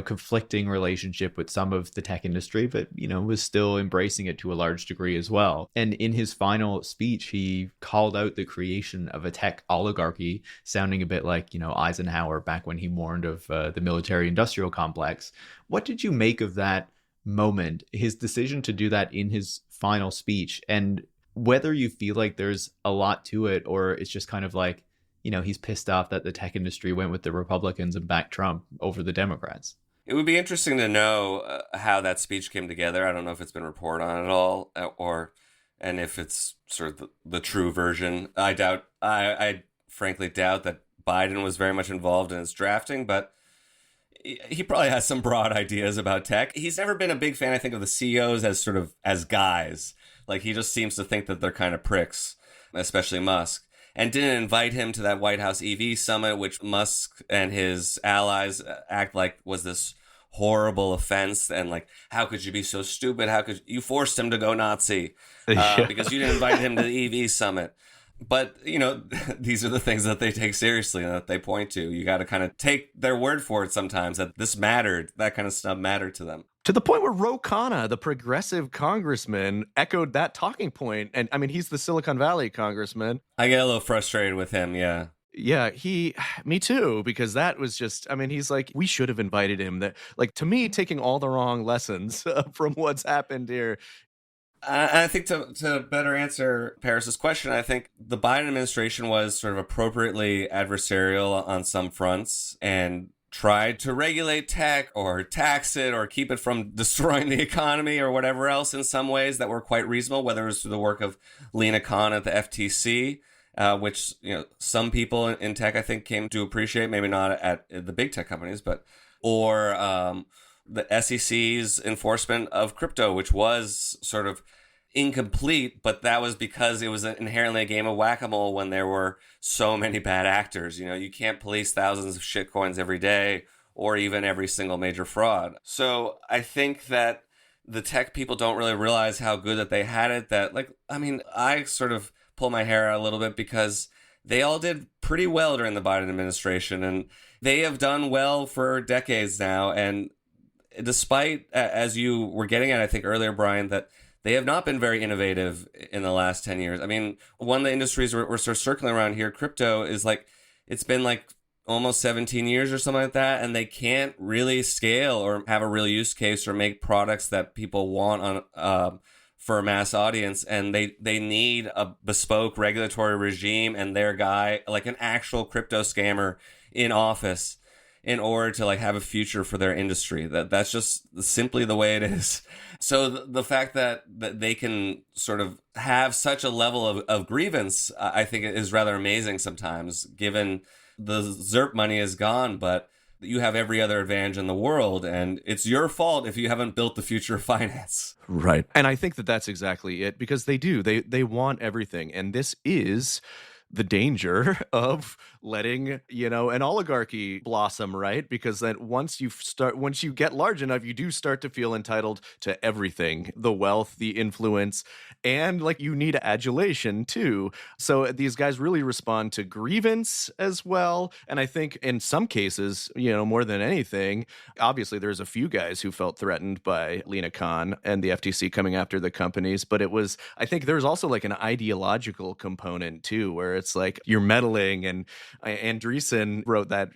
conflicting relationship with some of the tech industry, but, was still embracing it to a large degree as well. And in his final speech, he called out the creation of a tech oligarchy, sounding a bit like, Eisenhower back when he warned of the military industrial complex. What did you make of that moment, his decision to do that in his final speech, and whether you feel like there's a lot to it, or it's just kind of he's pissed off that the tech industry went with the Republicans and backed Trump over the Democrats? It would be interesting to know how that speech came together. I don't know if it's been reported on at all, and if it's sort of the true version. I frankly doubt that Biden was very much involved in its drafting, but he probably has some broad ideas about tech. He's never been a big fan, I think, of the CEOs as guys. Like, he just seems to think that they're kind of pricks, especially Musk. And didn't invite him to that White House EV summit, which Musk and his allies act like was this horrible offense. And like, how could you be so stupid? How could you forced him to go Nazi because you didn't invite him to the EV summit? But, these are the things that they take seriously and that they point to. You got to kind of take their word for it sometimes, that this mattered, that kind of stuff mattered to them. To the point where Ro Khanna, the progressive congressman, echoed that talking point. And I mean, he's the Silicon Valley congressman. I get a little frustrated with him, yeah. Yeah, me too, because that was just, I mean, he's like, we should have invited him. That, like, to me, taking all the wrong lessons from what's happened here. I think to better answer Paris's question, I think the Biden administration was sort of appropriately adversarial on some fronts and tried to regulate tech or tax it or keep it from destroying the economy or whatever else in some ways that were quite reasonable, whether it was through the work of Lena Khan at the FTC, which some people in tech I think came to appreciate, maybe not at the big tech companies, or the SEC's enforcement of crypto, which was sort of incomplete, but that was because it was inherently a game of whack-a-mole when there were so many bad actors. You can't police thousands of shitcoins every day or even every single major fraud. So I think that the tech people don't really realize how good that they had it. I sort of pull my hair out a little bit because they all did pretty well during the Biden administration, and they have done well for decades now. And despite, as you were getting at, I think earlier, Brian, that they have not been very innovative in the last 10 years. I mean, one of the industries we're sort of circling around here, crypto, is like, it's been like almost 17 years or something like that, and they can't really scale or have a real use case or make products that people want on for a mass audience. And they need a bespoke regulatory regime and their guy, like an actual crypto scammer in office, in order to like have a future for their industry. That's just simply the way it is. So the fact that they can sort of have such a level of grievance, I think is rather amazing sometimes, given the ZERP money is gone, but you have every other advantage in the world, and it's your fault if you haven't built the future of finance. Right. And I think that that's exactly it, because they do. They want everything. And this is the danger of letting, an oligarchy blossom, right? Because then once you get large enough, you do start to feel entitled to everything, the wealth, the influence, and like you need adulation too. So these guys really respond to grievance as well. And I think in some cases, more than anything, obviously there's a few guys who felt threatened by Lena Khan and the FTC coming after the companies, but I think there's also like an ideological component too, where it's like you're meddling. And Andreessen wrote that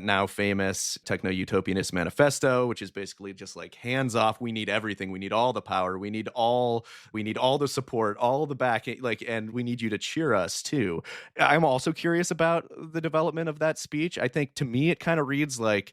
now famous techno-utopianist manifesto, which is basically just like hands off. We need everything. We need all the power. We need all the support, all the backing, and we need you to cheer us too. I'm also curious about the development of that speech. I think to me, it kind of reads like,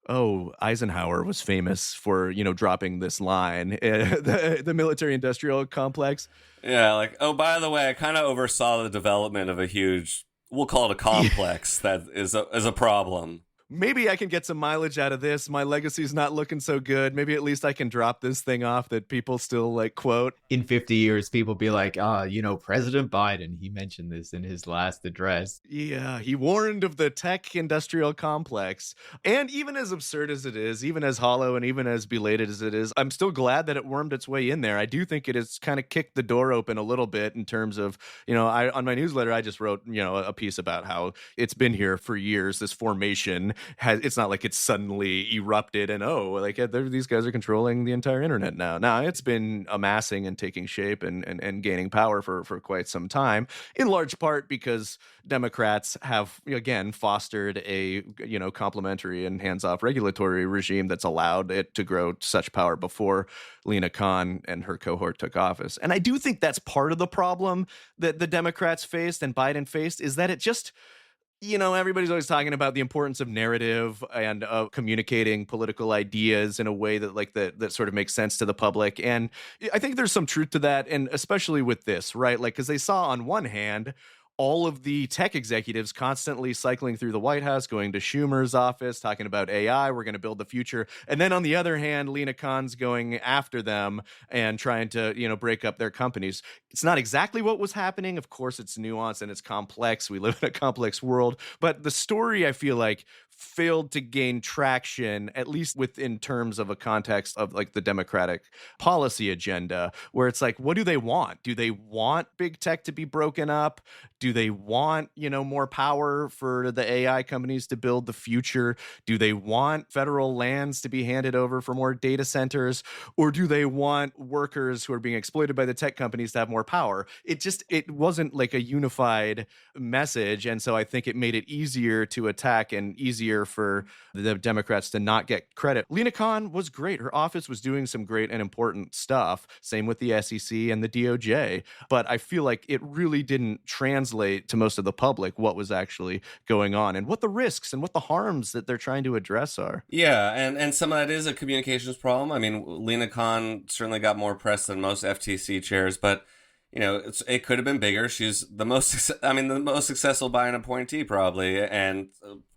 oh, Eisenhower was famous for, dropping this line, the military-industrial complex. Yeah, like, oh, by the way, I kind of oversaw the development of a huge, we'll call it a complex that is a problem. Maybe I can get some mileage out of this. My legacy's not looking so good. Maybe at least I can drop this thing off that people still like quote. In 50 years, people be like, President Biden, he mentioned this in his last address. Yeah, he warned of the tech industrial complex. And even as absurd as it is, even as hollow and even as belated as it is, I'm still glad that it wormed its way in there. I do think it has kind of kicked the door open a little bit in terms of, on my newsletter, I just wrote, a piece about how it's been here for years, this formation. It's not like it's suddenly erupted and these guys are controlling the entire internet now. Now it's been amassing and taking shape and gaining power for quite some time, in large part because Democrats have again fostered a complementary and hands-off regulatory regime that's allowed it to grow to such power before Lena Khan and her cohort took office. And I do think that's part of the problem that the Democrats faced and Biden faced, is that it just Everybody's always talking about the importance of narrative and of communicating political ideas in a way that sort of makes sense to the public. And I think there's some truth to that. And especially with this, right? Like, because they saw on one hand, all of the tech executives constantly cycling through the White House, going to Schumer's office, talking about AI, we're going to build the future. And then on the other hand, Lena Khan's going after them and trying to, break up their companies. It's not exactly what was happening. Of course, it's nuanced and it's complex. We live in a complex world. But the story, I feel like, failed to gain traction, at least within terms of a context of like the Democratic policy agenda, where it's like, what do they want? Do they want big tech to be broken up? Do they want, more power for the AI companies to build the future? Do they want federal lands to be handed over for more data centers? Or do they want workers who are being exploited by the tech companies to have more power? It wasn't like a unified message. And so I think it made it easier to attack and easier for the Democrats to not get credit. Lena Khan was great. Her office was doing some great and important stuff. Same with the SEC and the DOJ. But I feel like it really didn't translate to most of the public what was actually going on and what the risks and what the harms that they're trying to address are. Yeah, and some of that is a communications problem. I mean, Lena Khan certainly got more press than most FTC chairs, but it could have been bigger. She's the most successful by an appointee probably, and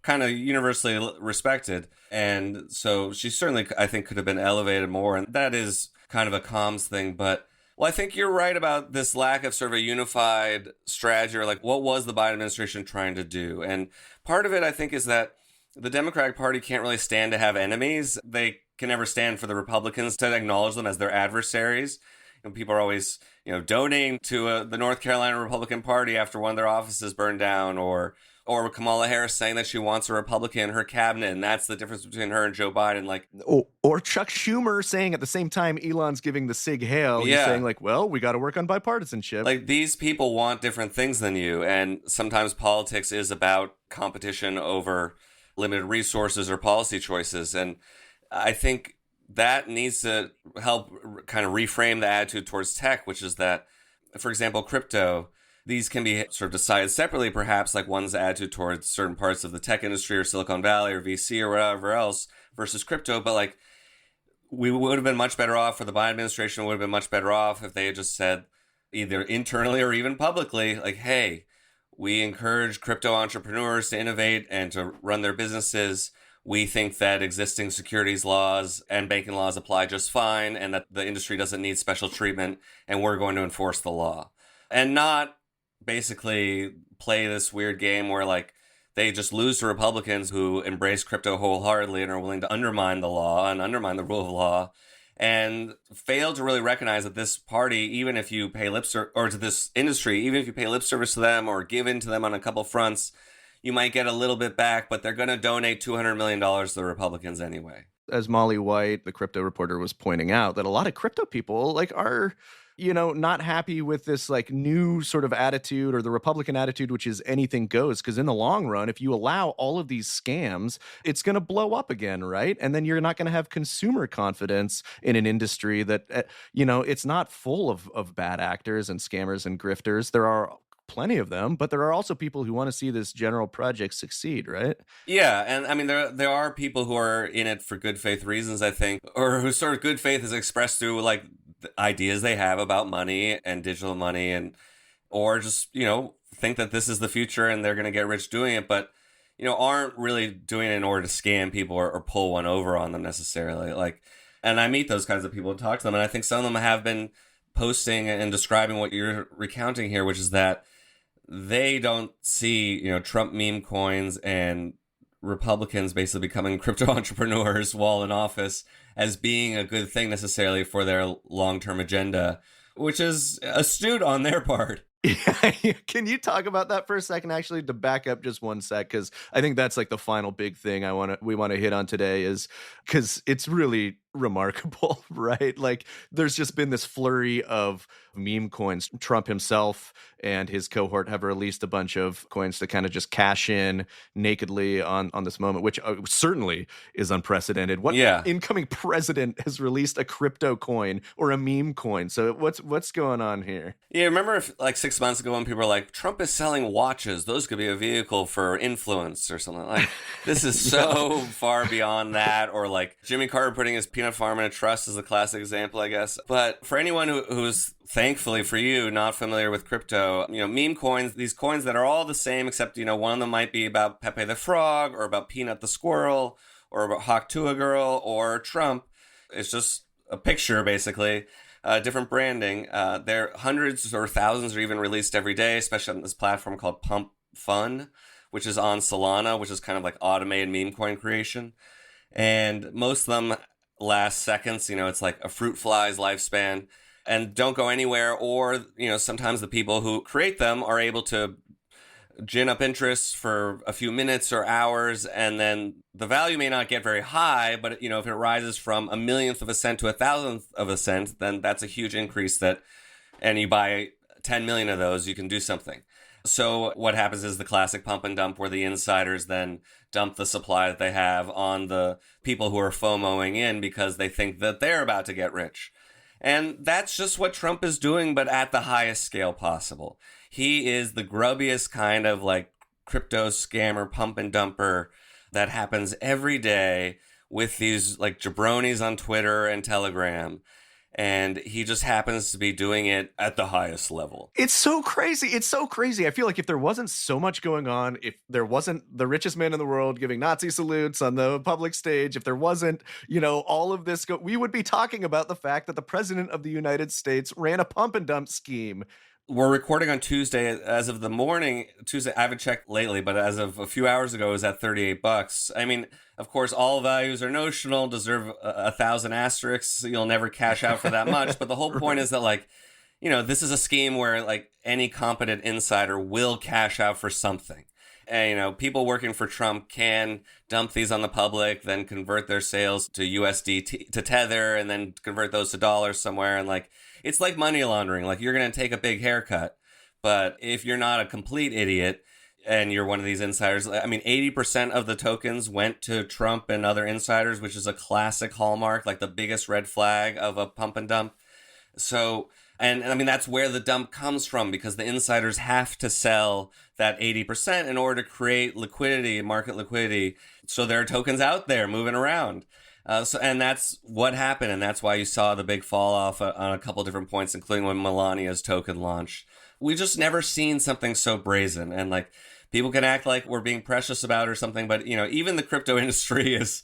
kind of universally respected. And so she certainly, I think, could have been elevated more. And that is kind of a comms thing. But, well, I think you're right about this lack of sort of a unified strategy, or like, what was the Biden administration trying to do? And part of it, I think, is that the Democratic Party can't really stand to have enemies. They can never stand for the Republicans to acknowledge them as their adversaries. People are always, donating to the North Carolina Republican Party after one of their offices burned down, or Kamala Harris saying that she wants a Republican in her cabinet, and that's the difference between her and Joe Biden. Like, or Chuck Schumer saying at the same time Elon's giving the Sig Hail, he's saying like, well, we got to work on bipartisanship. Like, these people want different things than you, and sometimes politics is about competition over limited resources or policy choices, and I think that needs to help kind of reframe the attitude towards tech, which is that, for example, crypto, these can be sort of decided separately, perhaps, like one's attitude towards certain parts of the tech industry or Silicon Valley or VC or whatever else versus crypto. But like, we would have been much better off, or the Biden administration would have been much better off if they had just said, either internally or even publicly, like, hey, we encourage crypto entrepreneurs to innovate and to run their businesses. We think that existing securities laws and banking laws apply just fine, and that the industry doesn't need special treatment, and we're going to enforce the law. And not basically play this weird game where like they just lose to Republicans who embrace crypto wholeheartedly and are willing to undermine the law and undermine the rule of law, and fail to really recognize that this party, even if you pay lip service, or to this industry, even if you pay lip service to them or give in to them on a couple fronts, you might get a little bit back, but they're going to donate $200 million to the Republicans anyway. As Molly White, the crypto reporter, was pointing out, that a lot of crypto people are, not happy with this like new sort of attitude, or the Republican attitude, which is anything goes. Because in the long run, if you allow all of these scams, it's going to blow up again, right? And then you're not going to have consumer confidence in an industry that, it's not full of bad actors and scammers and grifters. There are plenty of them, but there are also people who want to see this general project succeed, right? Yeah, and I mean, there are people who are in it for good faith reasons, I think, or whose sort of good faith is expressed through like the ideas they have about money and digital money, and or just think that this is the future and they're going to get rich doing it, but aren't really doing it in order to scam people or pull one over on them necessarily. Like, and I meet those kinds of people and talk to them, and I think some of them have been posting and describing what you're recounting here, which is that they don't see, Trump meme coins and Republicans basically becoming crypto entrepreneurs while in office as being a good thing necessarily for their long-term agenda, which is astute on their part. Yeah. Can you talk about that for a second, actually, to back up just one sec? Because I think that's like the final big thing we want to hit on today, is because it's really remarkable, right? Like, there's just been this flurry of meme coins. Trump himself and his cohort have released a bunch of coins to kind of just cash in nakedly on this moment, which certainly is unprecedented. What Yeah. incoming president has released a crypto coin or a meme coin? So what's going on here? Yeah, remember like 6 months ago when people were like, Trump is selling watches. Those could be a vehicle for influence or something. Like, this is so far beyond that. Or like Jimmy Carter putting his peanut farm in a trust is a classic example, I guess. But for anyone who's, thankfully for you, not familiar with crypto, meme coins, these coins that are all the same, except, one of them might be about Pepe the Frog or about Peanut the Squirrel or about Hawk Tuah Girl or Trump. It's just a picture, basically. Different branding. There hundreds or thousands are even released every day, especially on this platform called Pump Fun, which is on Solana, which is kind of like automated meme coin creation. And most of them last seconds. It's like a fruit fly's lifespan and don't go anywhere. Or, sometimes the people who create them are able to gin up interest for a few minutes or hours, and then the value may not get very high, but if it rises from a millionth of a cent to a thousandth of a cent, then that's a huge increase and you buy 10 million of those, you can do something. So what happens is the classic pump and dump, where the insiders then dump the supply that they have on the people who are FOMOing in because they think that they're about to get rich. And that's just what Trump is doing, but at the highest scale possible. He is the grubbiest kind of like crypto scammer, pump and dumper that happens every day with these like jabronis on Twitter and Telegram. And he just happens to be doing it at the highest level. It's so crazy. It's so crazy. I feel like if there wasn't so much going on, if there wasn't the richest man in the world giving Nazi salutes on the public stage, if there wasn't, all of this, we would be talking about the fact that the president of the United States ran a pump and dump scheme. We're recording on Tuesday. As of the morning, Tuesday, I haven't checked lately, but as of a few hours ago, it was at $38. I mean, of course, all values are notional, deserve 1,000 asterisks. You'll never cash out for that much. But the whole point is that, like, this is a scheme where, like, any competent insider will cash out for something. And, people working for Trump can dump these on the public, then convert their sales to USD to Tether, and then convert those to dollars somewhere. And, like, it's like money laundering. Like, you're going to take a big haircut. But if you're not a complete idiot and you're one of these insiders, I mean, 80% of the tokens went to Trump and other insiders, which is a classic hallmark, like the biggest red flag of a pump and dump. So, and I mean, that's where the dump comes from, because the insiders have to sell that 80% in order to create liquidity, market liquidity. So there are tokens out there moving around. And that's what happened. And that's why you saw the big fall off on a couple different points, including when Melania's token launched. We just never seen something so brazen. And like, people can act like we're being precious about it or something, but even the crypto industry is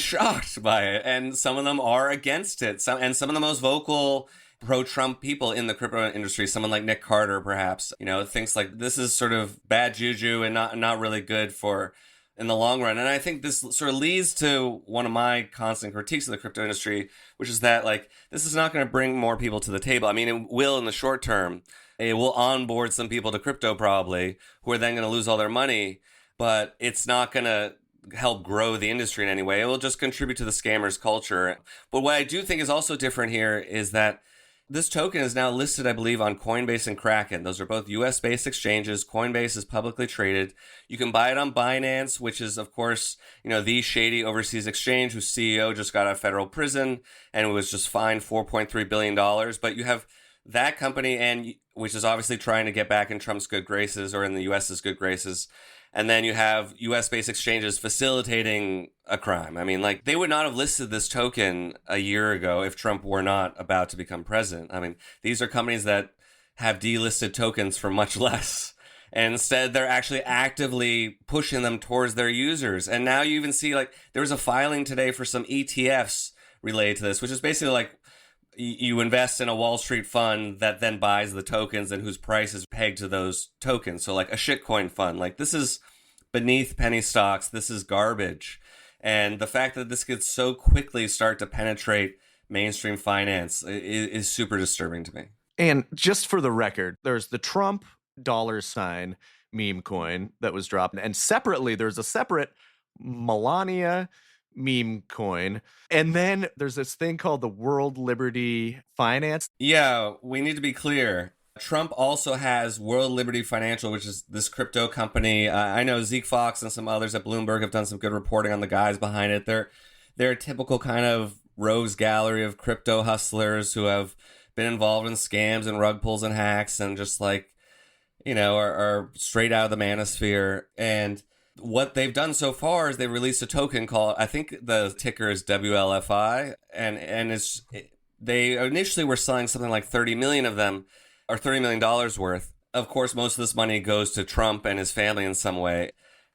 shocked by it. And some of them are against it. Some of the most vocal pro-Trump people in the crypto industry, someone like Nick Carter, perhaps, thinks like this is sort of bad juju and not really good for in the long run. And I think this sort of leads to one of my constant critiques of the crypto industry, which is that, like, this is not going to bring more people to the table. I mean, it will in the short term. It will onboard some people to crypto probably, who are then going to lose all their money, but it's not going to help grow the industry in any way. It will just contribute to the scammers culture. But what I do think is also different here is that this token is now listed, I believe, on Coinbase and Kraken. Those are both US-based exchanges. Coinbase is publicly traded. You can buy it on Binance, which is, of course, the shady overseas exchange whose CEO just got out of federal prison and was just fined $4.3 billion. But you have that company, and which is obviously trying to get back in Trump's good graces, or in the US's good graces. And then you have US-based exchanges facilitating a crime. I mean, like, they would not have listed this token a year ago if Trump were not about to become president. I mean, these are companies that have delisted tokens for much less. And instead, they're actually actively pushing them towards their users. And now you even see, like, there was a filing today for some ETFs related to this, which is basically like, you invest in a Wall Street fund that then buys the tokens and whose price is pegged to those tokens. So like a shitcoin fund. Like, this is beneath penny stocks. This is garbage. And the fact that this could so quickly start to penetrate mainstream finance is super disturbing to me. And just for the record, there's the Trump $ meme coin that was dropped. And separately, there's a separate Melania meme coin. And then there's this thing called the World Liberty Finance. Yeah, we need to be clear. Trump also has World Liberty Financial, which is this crypto company. I know Zeke Fox and some others at Bloomberg have done some good reporting on the guys behind it. They're a typical kind of rogues gallery of crypto hustlers who have been involved in scams and rug pulls and hacks and just like, are straight out of the manosphere. And what they've done so far is they released a token called, I think the ticker is WLFI, and they initially were selling something like 30 million of them, or $30 million worth. Of course, most of this money goes to Trump and his family in some way.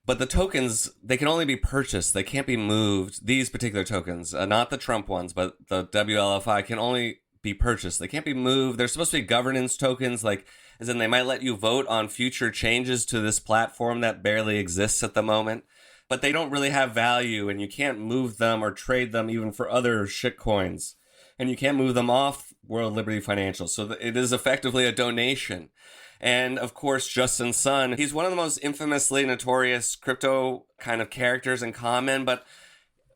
But the tokens, they can only be purchased. They can't be moved. These particular tokens, not the Trump ones, but the WLFI can only be purchased. They can't be moved. They're supposed to be governance tokens, like as in they might let you vote on future changes to this platform that barely exists at the moment. But they don't really have value, and you can't move them or trade them even for other shit coins. And you can't move them off World Liberty Financial. So it is effectively a donation. And of course, Justin Sun, he's one of the most infamously notorious crypto kind of characters in common, but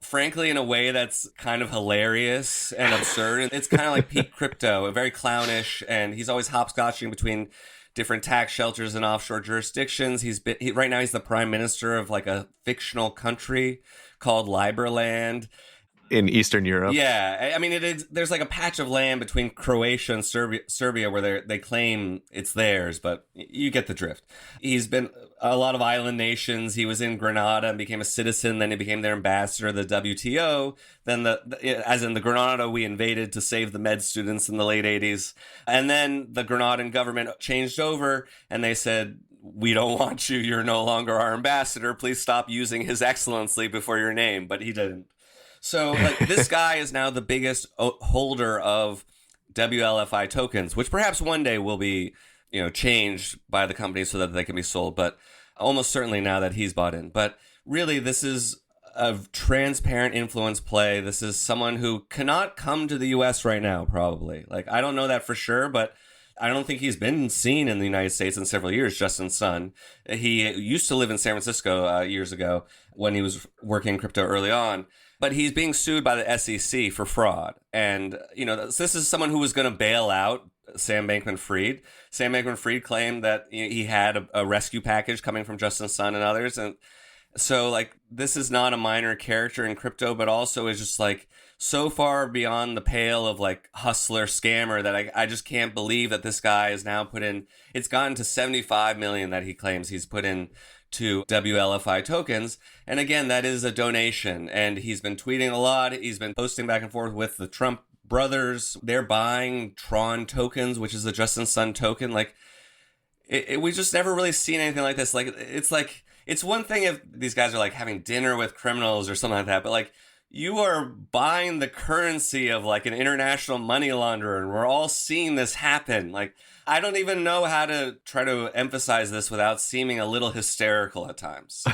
frankly, in a way that's kind of hilarious and absurd. It's kind of like peak crypto, very clownish, and he's always hopscotching between different tax shelters and offshore jurisdictions. Right now he's the prime minister of like a fictional country called Liberland. In Eastern Europe. Yeah, I mean, there's like a patch of land between Croatia and Serbia where they claim it's theirs, but you get the drift. He's been a lot of island nations. He was in Grenada and became a citizen. Then he became their ambassador to the WTO. Then as in the Grenada we invaded to save the med students in the late 80s. And then the Grenadan government changed over and they said, we don't want you. You're no longer our ambassador. Please stop using His Excellency before your name. But he didn't. So like this guy is now the biggest holder of WLFI tokens, which perhaps one day will be, changed by the company so that they can be sold. But almost certainly now that he's bought in. But really, this is a transparent influence play. This is someone who cannot come to the U.S. right now, probably. Like, I don't know that for sure, but I don't think he's been seen in the United States in several years, Justin Sun. He used to live in San Francisco years ago when he was working crypto early on. But he's being sued by the SEC for fraud. And, this is someone who was going to bail out Sam Bankman-Fried. Sam Bankman-Fried claimed that he had a rescue package coming from Justin Sun and others. And so, like, this is not a minor character in crypto, but also is just, like, so far beyond the pale of, like, hustler scammer that I just can't believe that this guy is now put in. It's gotten to 75 million that he claims he's put in to WLFI tokens. And again, that is a donation. And he's been tweeting a lot. He's been posting back and forth with the Trump brothers. They're buying Tron tokens, which is the Justin Sun token. Like, we just never really seen anything like this. Like, it's one thing if these guys are like having dinner with criminals or something like that, but like, you are buying the currency of like an international money launderer, and we're all seeing this happen. Like, I don't even know how to try to emphasize this without seeming a little hysterical at times.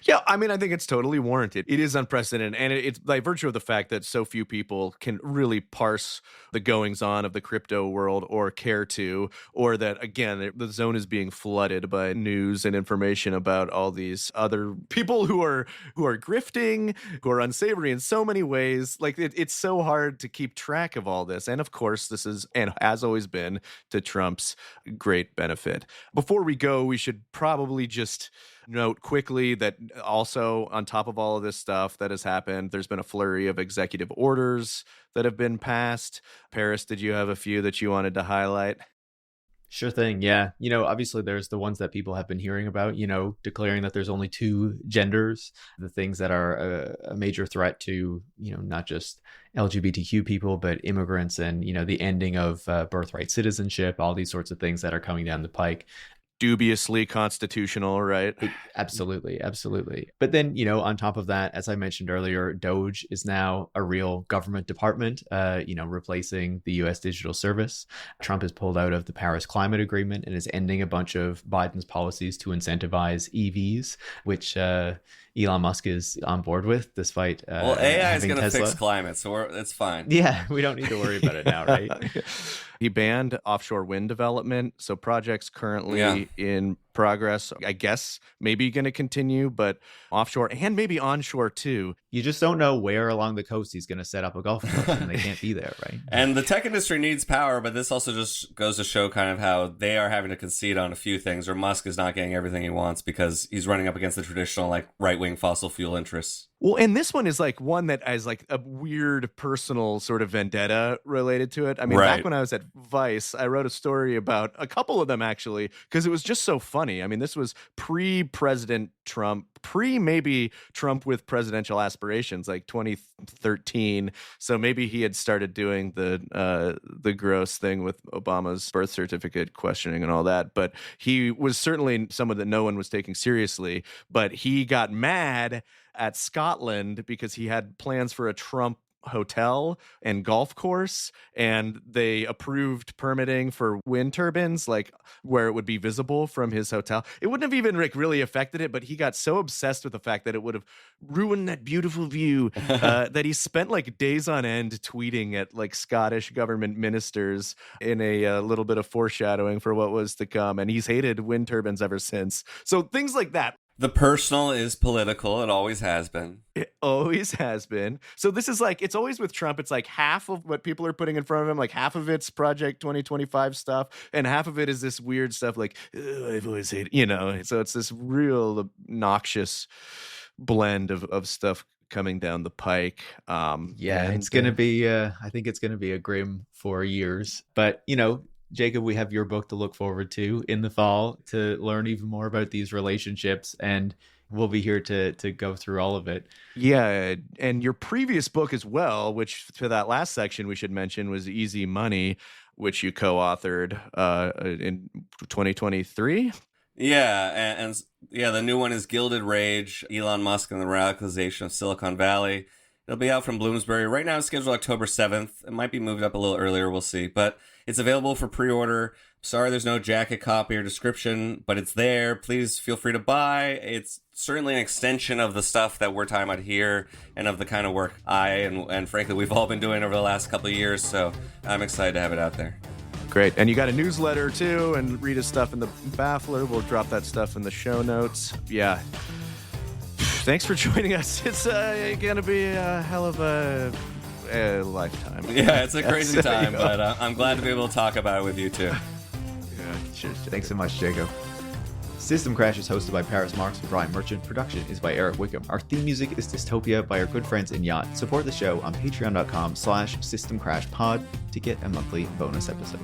Yeah, I mean, I think it's totally warranted. It is unprecedented, and it's by virtue of the fact that so few people can really parse the goings-on of the crypto world or care to, or that, again, the zone is being flooded by news and information about all these other people who are grifting, who are unsavory in so many ways. Like, it's so hard to keep track of all this. And, of course, this is, and has always been, to Trump's great benefit. Before we go, we should probably just note quickly that also on top of all of this stuff that has happened, there's been a flurry of executive orders that have been passed. Paris, did you have a few that you wanted to highlight? Sure thing. Yeah. Obviously there's the ones that people have been hearing about, declaring that there's only two genders, the things that are a major threat to, not just LGBTQ people, but immigrants and, the ending of birthright citizenship, all these sorts of things that are coming down the pike. Dubiously constitutional, right? Absolutely. But then, on top of that, as I mentioned earlier, Doge is now a real government department, replacing the US Digital Service. Trump has pulled out of the Paris Climate Agreement and is ending a bunch of Biden's policies to incentivize EVs, which Elon Musk is on board with, despite AI is going to fix climate, so it's fine. Yeah, we don't need to worry about it now, right? He banned offshore wind development, so projects currently in progress, I guess, maybe going to continue, but offshore and maybe onshore too. You just don't know where along the coast he's going to set up a golf course, and they can't be there, right? And the tech industry needs power, but this also just goes to show kind of how they are having to concede on a few things, or Musk is not getting everything he wants because he's running up against the traditional like right-wing fossil fuel interests. Well, and this one is like one that has like a weird personal sort of vendetta related to it. I mean, back when I was at Vice, I wrote a story about a couple of them actually, because it was just so funny. I mean, this was pre-President Trump, maybe Trump with presidential aspirations, like 2013. So maybe he had started doing the gross thing with Obama's birth certificate questioning and all that. But he was certainly someone that no one was taking seriously. But he got mad at Scotland because he had plans for a Trump hotel and golf course, and they approved permitting for wind turbines, like where it would be visible from his hotel. It wouldn't have even like really affected it, but he got so obsessed with the fact that it would have ruined that beautiful view that he spent like days on end tweeting at like Scottish government ministers in a little bit of foreshadowing for what was to come, and he's hated wind turbines ever since. So things like that. The personal is political. It always has been. It always has been. So this is like, it's always with Trump. It's like half of what people are putting in front of him, like half of it's Project 2025 stuff, and half of it is this weird stuff like, I've always hated, you know. So it's this real obnoxious blend of stuff coming down the pike. It's going to be, I think it's going to be a grim 4 years. But, you know, Jacob, we have your book to look forward to in the fall to learn even more about these relationships, and we'll be here to go through all of it. Yeah, and your previous book as well, which for that last section we should mention was Easy Money, which you co-authored in 2023. Yeah, and the new one is Gilded Rage, Elon Musk and the Radicalization of Silicon Valley. It'll be out from Bloomsbury. Right now it's scheduled October 7th. It might be moved up a little earlier, we'll see. But it's available for pre-order. Sorry there's no jacket copy or description, but it's there. Please feel free to buy. It's certainly an extension of the stuff that we're talking about here and of the kind of work I and frankly we've all been doing over the last couple of years. So I'm excited to have it out there. Great. And you got a newsletter too, and read his stuff in the Baffler. We'll drop that stuff in the show notes. Yeah. Thanks for joining us. It's going to be a hell of a lifetime. Yeah, it's a crazy time, but I'm glad to be able to talk about it with you too. Yeah, cheers. Thanks so much, Jacob. System Crash is hosted by Paris Marks and Brian Merchant. Production is by Eric Wickham. Our theme music is Dystopia by our good friends in Yacht. Support the show on patreon.com/systemcrashpod to get a monthly bonus episode.